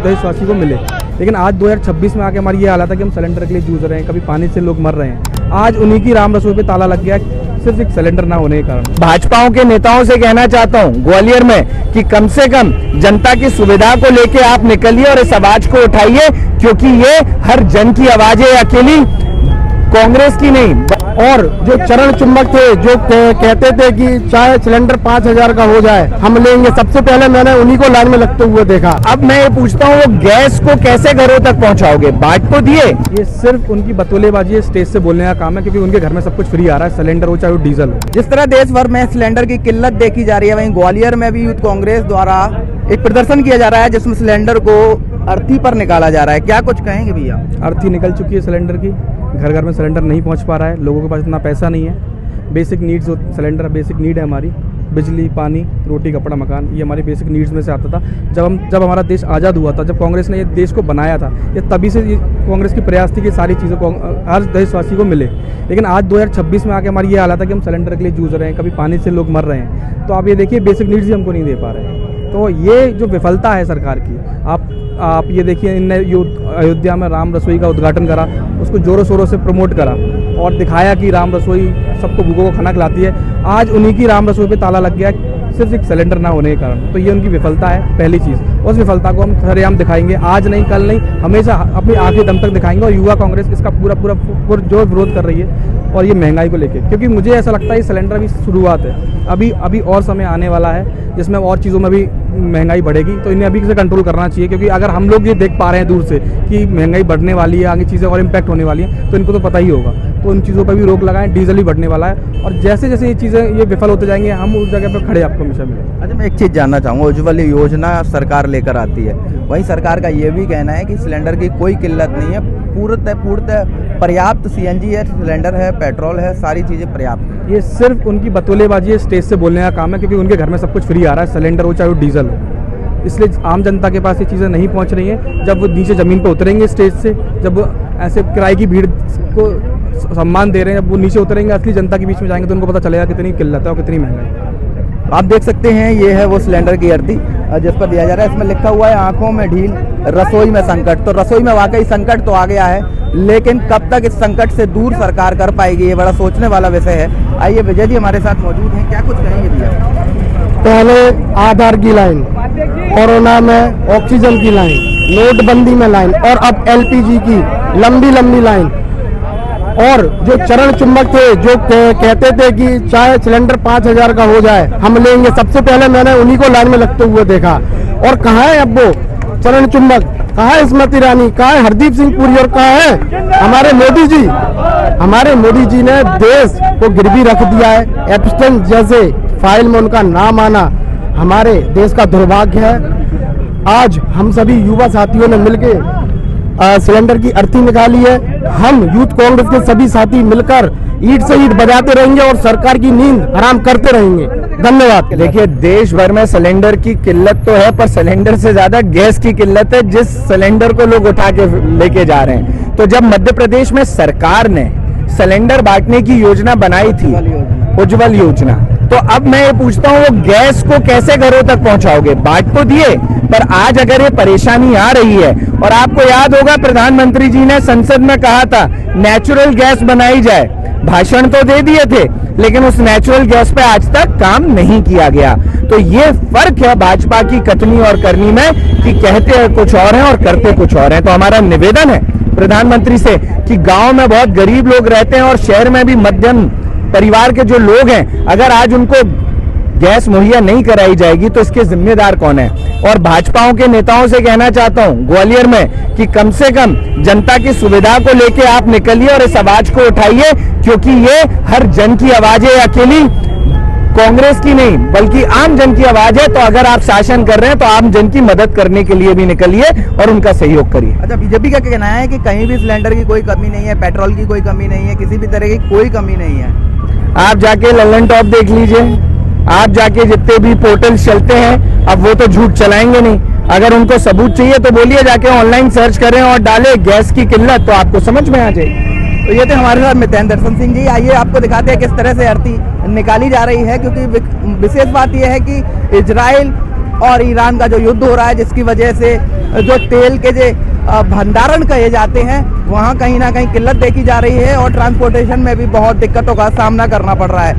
देशवासी को मिले। लेकिन आज 2026 में आके हमारी ये हालत है कि हम सिलेंडर के लिए जूझ रहे हैं, कभी पानी से लोग मर रहे हैं। आज उन्हीं की राम रसोई पे ताला लग गया सिर्फ एक सिलेंडर ना होने के कारण। भाजपाओं के नेताओं से कहना चाहता हूं ग्वालियर में कि कम से कम जनता की सुविधा को लेके आप निकलिए और इस आवाज को उठाइए, क्योंकि ये हर जन की आवाज है, अकेली कांग्रेस की नहीं। और जो चरण चुंबक थे, जो कहते थे कि चाहे सिलेंडर 5000 का हो जाए हम लेंगे, सबसे पहले मैंने उन्हीं को लाइन में लगते हुए देखा। अब मैं ये पूछता हूँ, वो गैस को कैसे घरों तक पहुँचाओगे? बांट तो दिए। ये सिर्फ उनकी बतौलेबाजी है, स्टेज से बोलने का काम है, क्योंकि उनके घर में सब कुछ फ्री आ रहा है, सिलेंडर हो चाहे डीजल हो। जिस तरह देश भर में सिलेंडर की किल्लत देखी जा रही है, वहीं ग्वालियर में भी यूथ कांग्रेस द्वारा एक प्रदर्शन किया जा रहा है जिसमें सिलेंडर को अर्थी पर निकाला जा रहा है। क्या कुछ कहेंगे भैया? अर्थी निकल चुकी है सिलेंडर की, घर घर में सिलेंडर नहीं पहुंच पा रहा है, लोगों के पास इतना पैसा नहीं है। Basic needs, cylinder basic need है हमारी, बिजली, पानी, रोटी, कपड़ा, मकान, ये हमारी बेसिक नीड्स में से आता था। जब हमारा देश आज़ाद हुआ था, जब कांग्रेस ने ये देश को बनाया था, ये तभी से कांग्रेस की प्रयास थी कि सारी चीज़ों को हर देशवासी को मिले। लेकिन आज 2026 में आके हमारी ये हालत है कि हम सिलेंडर के लिए जूझ रहे हैं, कभी पानी से लोग मर रहे हैं। तो आप ये देखिए, बेसिक नीड्स ही हमको नहीं दे पा रहे हैं। तो ये जो विफलता है सरकार की, आप ये देखिए, इनने अयोध्या में राम रसोई का उद्घाटन करा, उसको जोरों शोरों से प्रमोट करा और दिखाया कि राम रसोई सबको भूखों को खाना खिलाती है। आज उन्हीं की राम रसोई पे ताला लग गया सिर्फ एक सिलेंडर ना होने के कारण। तो ये उनकी विफलता है, पहली चीज़। उस विफलता को हम सरेआम दिखाएंगे, आज नहीं, कल नहीं, हमेशा अपनी आखिरी दम तक दिखाएंगे। और युवा कांग्रेस इसका पूरा जो विरोध कर रही है, और ये महंगाई को लेके, क्योंकि मुझे ऐसा लगता है ये सिलेंडर अभी शुरुआत है, अभी और समय आने वाला है जिसमें और चीज़ों में भी महंगाई बढ़ेगी। तो इन्हें अभी से कंट्रोल करना चाहिए, क्योंकि अगर हम लोग ये देख पा रहे हैं दूर से कि महंगाई बढ़ने वाली है, आगे चीज़ें और इम्पैक्ट होने वाली हैं, तो इनको तो पता ही होगा। तो उन चीज़ों पर भी रोक लगाएं, डीजल भी बढ़ने वाला है, और जैसे जैसे ये चीज़ें ये विफल होते जाएंगे, हम उस जगह पर खड़े आपको हमेशा मिलेंगे। अच्छा, मैं एक चीज़ जानना चाहूँगा, उज्ज्वल योजना सरकार लेकर आती है, वहीं सरकार का ये भी कहना है कि सिलेंडर की कोई किल्लत नहीं है, पूर्णतः पर्याप्त सीएनजी है, सिलेंडर है, पेट्रोल है, सारी चीज़ें पर्याप्त है। ये सिर्फ उनकी बतौलेबाजी है, स्टेज से बोलने का काम है, क्योंकि उनके घर में सब कुछ फ्री आ रहा है, सिलेंडर हो चाहे डीजल हो। इसलिए आम जनता के पास ये चीज़ें नहीं पहुंच रही हैं। जब वो नीचे ज़मीन पर उतरेंगे स्टेज से, जब ऐसे किराए की भीड़ को सम्मान दे रहे हैं, जब वो नीचे उतरेंगे, असली जनता के बीच में जाएंगे, तो उनको पता चलेगा कितनी किल्लत है और कितनी महंगाई। आप देख सकते हैं, ये है वो सिलेंडर की अर्थी जिस पर दिया जा रहा है। इसमें लिखा हुआ है आंखों में ढील, रसोई में संकट। तो रसोई में वाकई संकट तो आ गया है, लेकिन कब तक इस संकट से दूर सरकार कर पाएगी, ये बड़ा सोचने वाला विषय है। आइए, विजय जी हमारे साथ मौजूद हैं, क्या कुछ कहेंगे भैया? पहले आधार की लाइन, कोरोना में ऑक्सीजन की लाइन, नोटबंदी में लाइन, और अब एलपीजी की लंबी लाइन। और जो चरण चुंबक थे, जो कहते थे कि चाहे सिलेंडर 5000 का हो जाए हम लेंगे, सबसे पहले मैंने उन्हीं को लाइन में लगते हुए देखा। और कहाँ है अब वो चरण चुंबक? कहाँ है स्मृति ईरानी? कहाँ है हरदीप सिंह पुरी? और कहाँ है हमारे मोदी जी? हमारे मोदी जी ने देश को गिरवी रख दिया है। एप्स्टेन जैसे फाइल में उनका नाम आना हमारे देश का दुर्भाग्य है। आज हम सभी युवा साथियों ने मिलकर सिलेंडर की अर्थी निकाली है। हम यूथ कांग्रेस के सभी साथी मिलकर ईंट से ईंट बजाते रहेंगे और सरकार की नींद हराम करते रहेंगे। धन्यवाद। देखिए, देश भर में सिलेंडर की किल्लत तो है, पर सिलेंडर से ज्यादा गैस की किल्लत है, जिस सिलेंडर को लोग उठा के लेके जा रहे हैं। तो जब मध्य प्रदेश में सरकार ने सिलेंडर बांटने की योजना बनाई थी, उज्ज्वल योजना, तो अब मैं ये पूछता हूँ, वो गैस को कैसे घरों तक पहुंचाओगे? बांट तो दिए, पर आज अगर ये परेशानी आ रही है, और आपको याद होगा प्रधानमंत्री जी ने संसद में कहा था नेचुरल गैस बनाई जाए, भाषण तो दे दिए थे, लेकिन उस नेचुरल गैस पे आज तक काम नहीं किया गया। तो ये फर्क है भाजपा की कथनी और करनी में, कि कहते कुछ और हैं और करते कुछ और हैं। तो हमारा निवेदन है प्रधानमंत्री से कि गांव में बहुत गरीब लोग रहते हैं और शहर में भी मध्यम परिवार के जो लोग हैं, अगर आज उनको गैस मुहैया नहीं कराई जाएगी तो इसके जिम्मेदार कौन है? और भाजपाओं के नेताओं से कहना चाहता हूं ग्वालियर में कि कम से कम जनता की सुविधा को लेके आप निकलिए और इस आवाज को उठाइए, क्योंकि ये हर जन की आवाज है, अकेली कांग्रेस की नहीं बल्कि आम जन की आवाज है। तो अगर आप शासन कर रहे हैं तो आम जन की मदद करने के लिए भी निकलिए और उनका सहयोग करिए। अच्छा, बीजेपी का कहना है कि कहीं भी सिलेंडर की कोई कमी नहीं है, पेट्रोल की कोई कमी नहीं है, किसी भी तरह की कोई कमी नहीं है। आप जाके ललन टॉप देख लीजिए, आप जाके जितने भी पोर्टल चलते हैं, अब वो तो झूठ चलाएंगे नहीं। अगर उनको सबूत चाहिए तो बोलिए, जाके ऑनलाइन सर्च करें और डालें गैस की किल्लत, तो आपको समझ में आ जाएगी। तो ये थे हमारे साथ मितेंद्र दर्शन सिंह जी। आइए आपको दिखाते हैं किस तरह से अर्थी निकाली जा रही है, क्योंकि विशेष बात यह है कि इजराइल और ईरान का जो युद्ध हो रहा है, जिसकी वजह से जो तेल के जो भंडारण कहे जाते हैं वहाँ कहीं ना कहीं किल्लत देखी जा रही है और ट्रांसपोर्टेशन में भी बहुत दिक्कतों का सामना करना पड़ रहा है।